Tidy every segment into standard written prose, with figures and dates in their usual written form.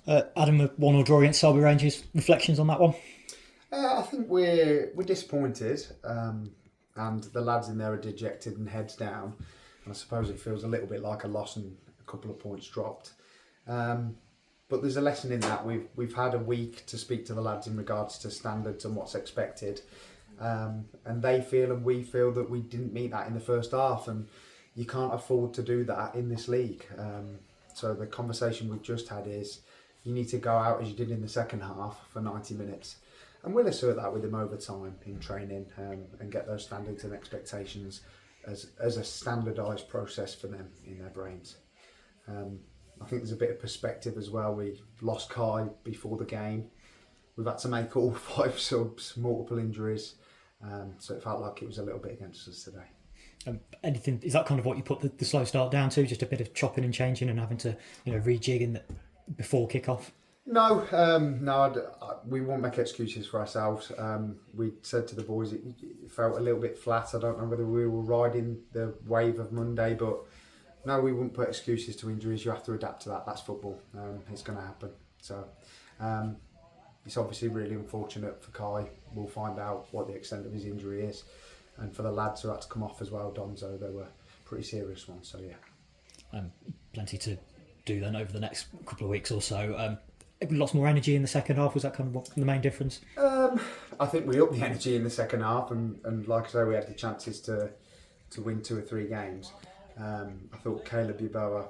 Adam, a 1-1 draw against Sileby Rangers. Reflections on that one? I think we're disappointed, and the lads in there are dejected and heads down. And I suppose it feels a little bit like a loss and a couple of points dropped. But there's a lesson in that. We've had a week to speak to the lads in regards to standards and what's expected, and they feel and we feel that we didn't meet that in the first half, and you can't afford to do that in this league. So the conversation we've just had is you need to go out as you did in the second half for 90 minutes. And we'll assert that with them over time in training, and get those standards and expectations as a standardised process for them in their brains. I think there's a bit of perspective as well. We lost Kai before the game. We've had to make all 5 subs, multiple injuries. So it felt like it was a little bit against us today. Anything, is that kind of what you put the slow start down to? Just a bit of chopping and changing and having to rejig before kick-off? No, we won't make excuses for ourselves. We said to the boys it felt a little bit flat. I don't know whether we were riding the wave of Monday, but no, we wouldn't put excuses to injuries. You have to adapt to that. That's football. It's going to happen. So it's obviously really unfortunate for Kai. We'll find out what the extent of his injury is. And for the lads who had to come off as well, Donzo, they were pretty serious ones. So yeah. Plenty to do then over the next couple of weeks or so. We lost more energy in the second half. Was that kind of the main difference? I think we upped the energy in the second half, and like I say, we had the chances to win 2 or 3 games. I thought Caleb Yeboah,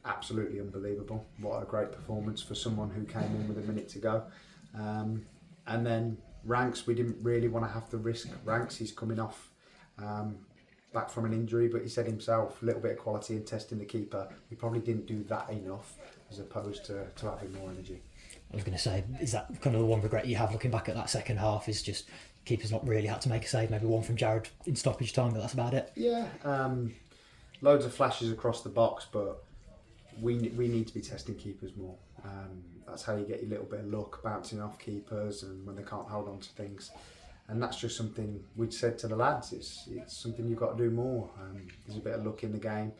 absolutely unbelievable. What a great performance for someone who came in with a minute to go. And then Ranks, we didn't really want to have to risk Ranks. He's coming off back from an injury, but he said himself, a little bit of quality in testing the keeper. We probably didn't do that enough as opposed to having more energy. I was going to say, is that kind of the one regret you have looking back at that second half, is just keeper's not really had to make a save, maybe one from Jared in stoppage time, but that's about it? Yeah, loads of flashes across the box, but we need to be testing keepers more. That's how you get your little bit of luck bouncing off keepers and when they can't hold on to things. And that's just something we'd said to the lads, it's something you've got to do more. There's a bit of luck in the game.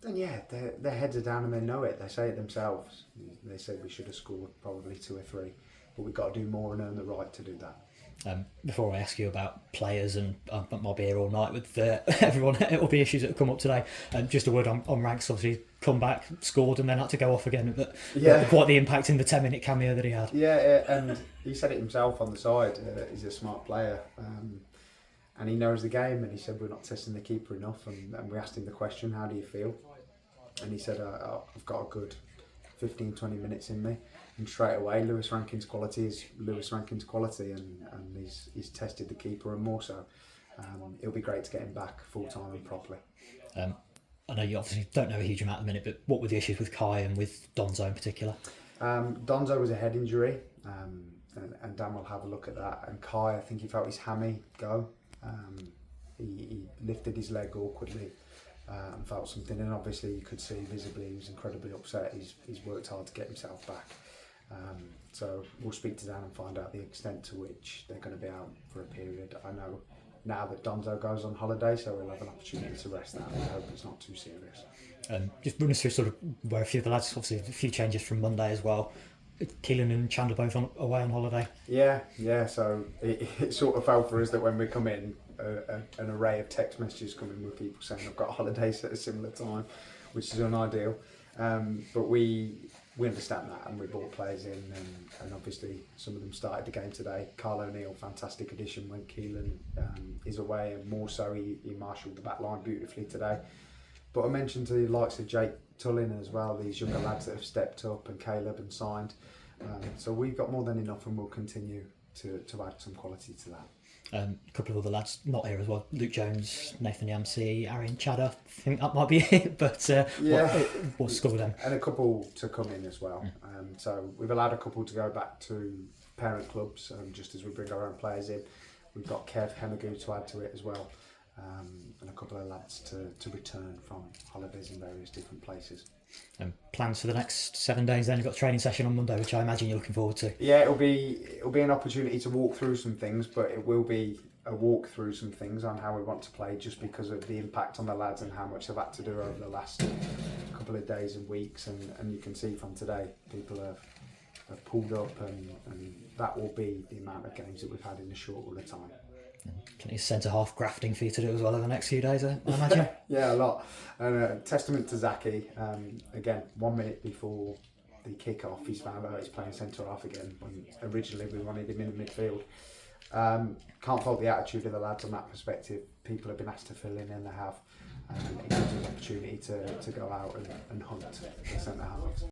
And yeah, their heads are down and they know it. They say it themselves. They said we should have scored probably 2 or 3, but we've got to do more and earn the right to do that. Before I ask you about players, and I'll be here all night with everyone, all the issues that have come up today, just a word on Ranks. Obviously come back, scored and then had to go off again, but quite the impact in the 10-minute cameo that he had. Yeah, and he said it himself on the side. He's a smart player, and he knows the game, and he said we're not testing the keeper enough, and we asked him the question, how do you feel? And he said I've got a good 15-20 minutes in me. And straight away, Lewis Rankin's quality is Lewis Rankin's quality, and he's tested the keeper and more so. It'll be great to get him back full time and properly. I know you obviously don't know a huge amount at the minute, but what were the issues with Kai and with Donzo in particular? Donzo was a head injury, and Dan will have a look at that. And Kai, I think he felt his hammy go. He lifted his leg awkwardly. And felt something, and obviously you could see visibly he was incredibly upset. He's worked hard to get himself back. So we'll speak to Dan and find out the extent to which they're going to be out for a period. I know now that Donzo goes on holiday, so we'll have an opportunity to rest that, and I hope it's not too serious. Just run us through sort of where a few of the lads, obviously a few changes from Monday as well. Keelan and Chandler both away on holiday. Yeah. So it sort of fell for us that when we come in, an array of text messages coming with people saying I've got holidays at a similar time, which is unideal. But we understand that, and we brought players in, and obviously some of them started the game today. Carl O'Neill, fantastic addition when Keelan is away, and more so he marshalled the back line beautifully today. But I mentioned the likes of Jake Tullin as well, these younger lads that have stepped up, and Caleb and signed. So we've got more than enough, and we'll continue to add some quality to that. A couple of other lads not here as well. Luke Jones, Nathan Yamsey, Aaron Chadder. I think that might be it, but what's scored then? And a couple to come in as well. So we've allowed a couple to go back to parent clubs, just as we bring our own players in. We've got Kev Hemagoo to add to it as well, and a couple of lads to return from holidays in various different places. And plans for the next 7 days then? You've got a training session on Monday, which I imagine you're looking forward to. Yeah, it'll be an opportunity to walk through some things, but it will be a walk through some things on how we want to play, just because of the impact on the lads and how much they've had to do over the last couple of days and weeks. And you can see from today, people have pulled up, and that will be the amount of games that we've had in a short run of time. Plenty of centre-half grafting for you to do as well over the next few days, I imagine. Yeah, a lot. And testament to Zaki, again, 1 minute before the kick-off, he's found out he's playing centre-half again, when originally we wanted him in the midfield. Can't fault the attitude of the lads on that perspective. People have been asked to fill in, and they have. It gives us an opportunity to go out and hunt the centre-halves.